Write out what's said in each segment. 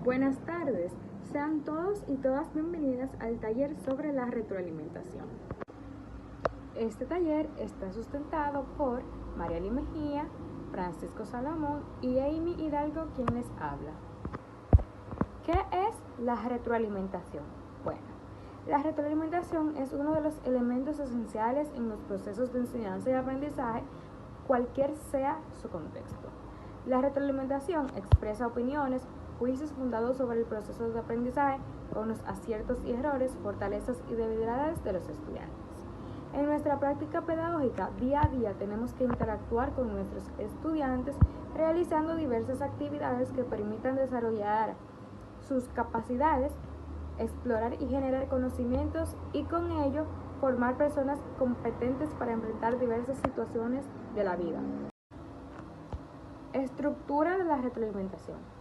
Buenas tardes, sean todos y todas bienvenidas al taller sobre la retroalimentación. Este taller está sustentado por Mariely Mejía, Francisco Salomón y Amy Hidalgo, quien les habla. ¿Qué es la retroalimentación? Bueno, la retroalimentación es uno de los elementos esenciales en los procesos de enseñanza y aprendizaje, cualquier sea su contexto. La retroalimentación expresa opiniones, juicios fundados sobre el proceso de aprendizaje con los aciertos y errores, fortalezas y debilidades de los estudiantes. En nuestra práctica pedagógica, día a día tenemos que interactuar con nuestros estudiantes realizando diversas actividades que permitan desarrollar sus capacidades, explorar y generar conocimientos y con ello formar personas competentes para enfrentar diversas situaciones de la vida. Estructura de la retroalimentación.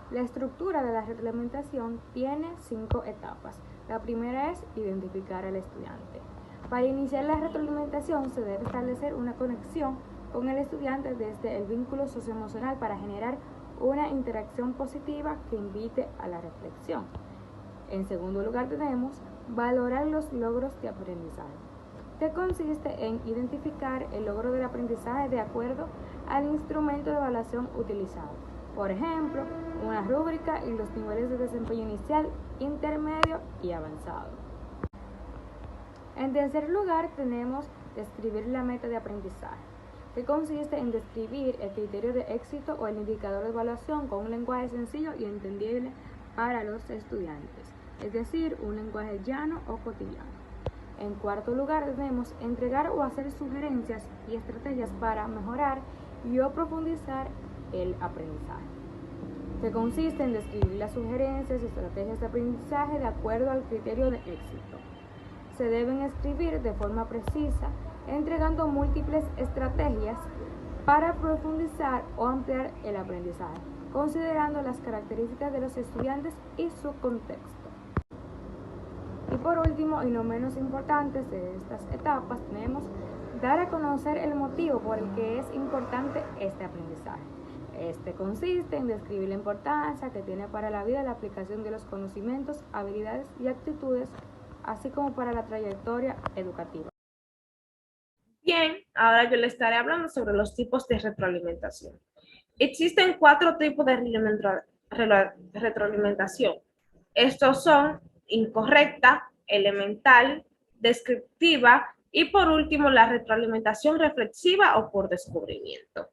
La estructura de la retroalimentación tiene 5 etapas. La primera es identificar al estudiante. Para iniciar la retroalimentación se debe establecer una conexión con el estudiante desde el vínculo socioemocional para generar una interacción positiva que invite a la reflexión. En segundo lugar tenemos valorar los logros de aprendizaje, que consiste en identificar el logro del aprendizaje de acuerdo al instrumento de evaluación utilizado. Por ejemplo, una rúbrica y los niveles de desempeño inicial, intermedio y avanzado. En tercer lugar tenemos describir la meta de aprendizaje, que consiste en describir el criterio de éxito o el indicador de evaluación con un lenguaje sencillo y entendible para los estudiantes, es decir, un lenguaje llano o cotidiano. En cuarto lugar tenemos entregar o hacer sugerencias y estrategias para mejorar y o profundizar el aprendizaje, que consiste en describir las sugerencias y estrategias de aprendizaje de acuerdo al criterio de éxito. Se deben escribir de forma precisa, entregando múltiples estrategias para profundizar o ampliar el aprendizaje, considerando las características de los estudiantes y su contexto. Y por último, y no menos importante de estas etapas, tenemos dar a conocer el motivo por el que es importante este aprendizaje. Este consiste en describir la importancia que tiene para la vida la aplicación de los conocimientos, habilidades y actitudes, así como para la trayectoria educativa. Bien, ahora yo le estaré hablando sobre los tipos de retroalimentación. Existen 4 tipos de retroalimentación. Estos son incorrecta, elemental, descriptiva y por último la retroalimentación reflexiva o por descubrimiento.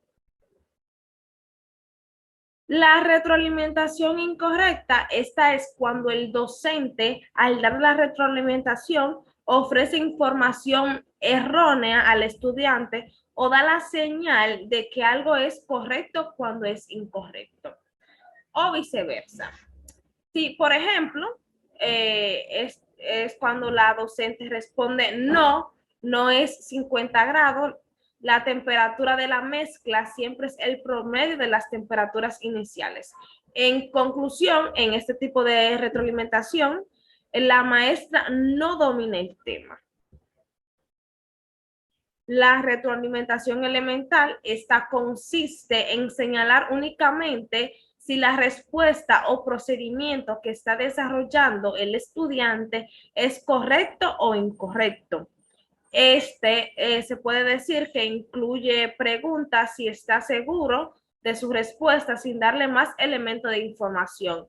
La retroalimentación incorrecta, esta es cuando el docente, al dar la retroalimentación, ofrece información errónea al estudiante o da la señal de que algo es correcto cuando es incorrecto, o viceversa. Si, por ejemplo, es cuando la docente responde no, no es 50 grados, la temperatura de la mezcla siempre es el promedio de las temperaturas iniciales. En conclusión, en este tipo de retroalimentación, la maestra no domina el tema. La retroalimentación elemental, esta consiste en señalar únicamente si la respuesta o procedimiento que está desarrollando el estudiante es correcto o incorrecto. Se puede decir que incluye preguntas si está seguro de su respuesta sin darle más elementos de información,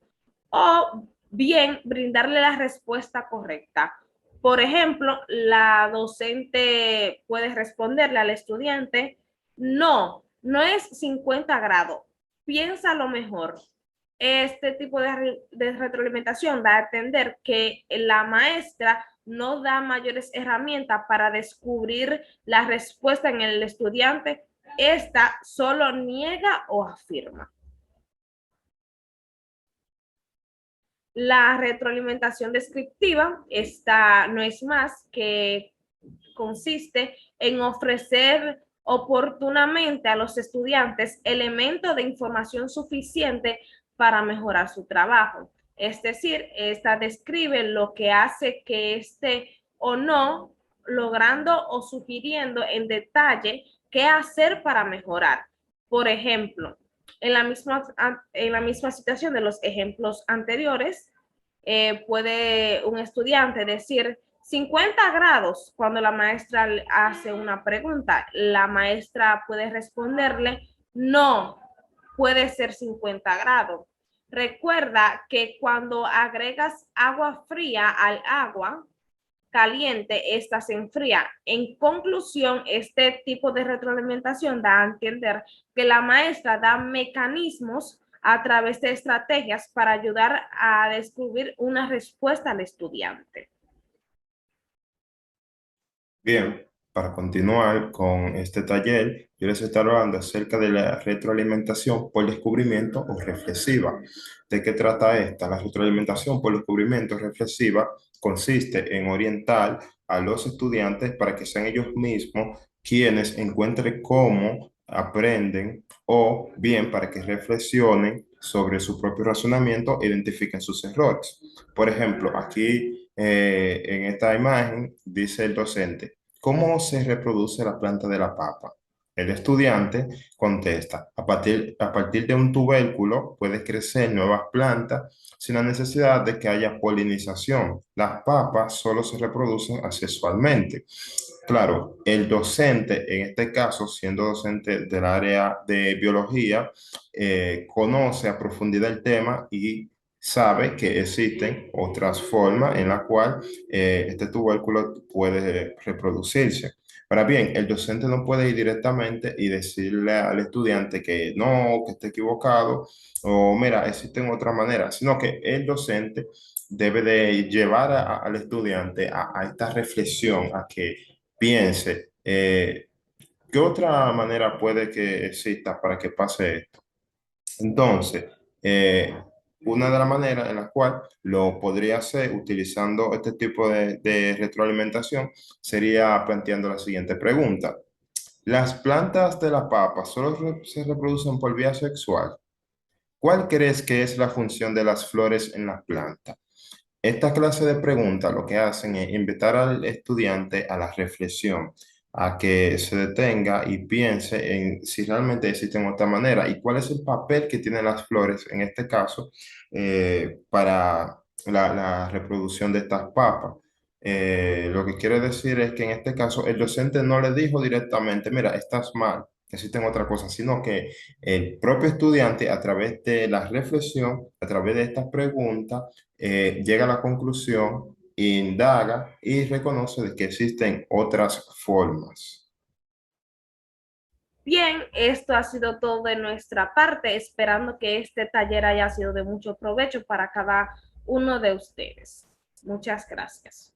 o bien brindarle la respuesta correcta. Por ejemplo, la docente puede responderle al estudiante, no, no es 50 grados, piénsalo mejor. Este tipo de retroalimentación da a entender que la maestra no da mayores herramientas para descubrir la respuesta en el estudiante, esta solo niega o afirma. La retroalimentación descriptiva, esta no es más que consiste en ofrecer oportunamente a los estudiantes elementos de información suficiente para mejorar su trabajo. Es decir, esta describe lo que hace que esté o no logrando o sugiriendo en detalle qué hacer para mejorar. Por ejemplo, En la misma situación de los ejemplos anteriores, puede un estudiante decir 50 grados cuando la maestra hace una pregunta. La maestra puede responderle, no, puede ser 50 grados. Recuerda que cuando agregas agua fría al agua caliente, esta se enfría. En conclusión, este tipo de retroalimentación da a entender que la maestra da mecanismos a través de estrategias para ayudar a descubrir una respuesta al estudiante. Bien, para continuar con este taller, yo les estaré hablando acerca de la retroalimentación por descubrimiento o reflexiva. ¿De qué trata esta? La retroalimentación por descubrimiento reflexiva consiste en orientar a los estudiantes para que sean ellos mismos quienes encuentren cómo aprenden o bien para que reflexionen sobre su propio razonamiento e identifiquen sus errores. Por ejemplo, aquí en esta imagen dice el docente, ¿cómo se reproduce la planta de la papa? El estudiante contesta, a partir de un tubérculo pueden crecer nuevas plantas sin la necesidad de que haya polinización. Las papas solo se reproducen asexualmente. Claro, el docente, en este caso, siendo docente del área de biología, conoce a profundidad el tema y sabe que existen otras formas en las cuales este tubérculo puede reproducirse. Ahora bien, el docente no puede ir directamente y decirle al estudiante que no, que está equivocado, o mira, existen otras maneras, sino que el docente debe de llevar al estudiante a esta reflexión, a que piense, ¿qué otra manera puede que exista para que pase esto? Entonces, una de las maneras en la cual lo podría hacer utilizando este tipo de retroalimentación sería planteando la siguiente pregunta. ¿Las plantas de la papa solo se reproducen por vía sexual? ¿Cuál crees que es la función de las flores en las plantas? Esta clase de preguntas lo que hacen es invitar al estudiante a la reflexión, a que se detenga y piense en si realmente existen otra manera y cuál es el papel que tienen las flores en este caso para la reproducción de estas papas. Lo que quiere decir es que en este caso el docente no le dijo directamente, mira, estás mal, existen otras cosas, sino que el propio estudiante a través de la reflexión, a través de estas preguntas, llega a la conclusión, indaga y reconoce de que existen otras formas. Bien, esto ha sido todo de nuestra parte, esperando que este taller haya sido de mucho provecho para cada uno de ustedes. Muchas gracias.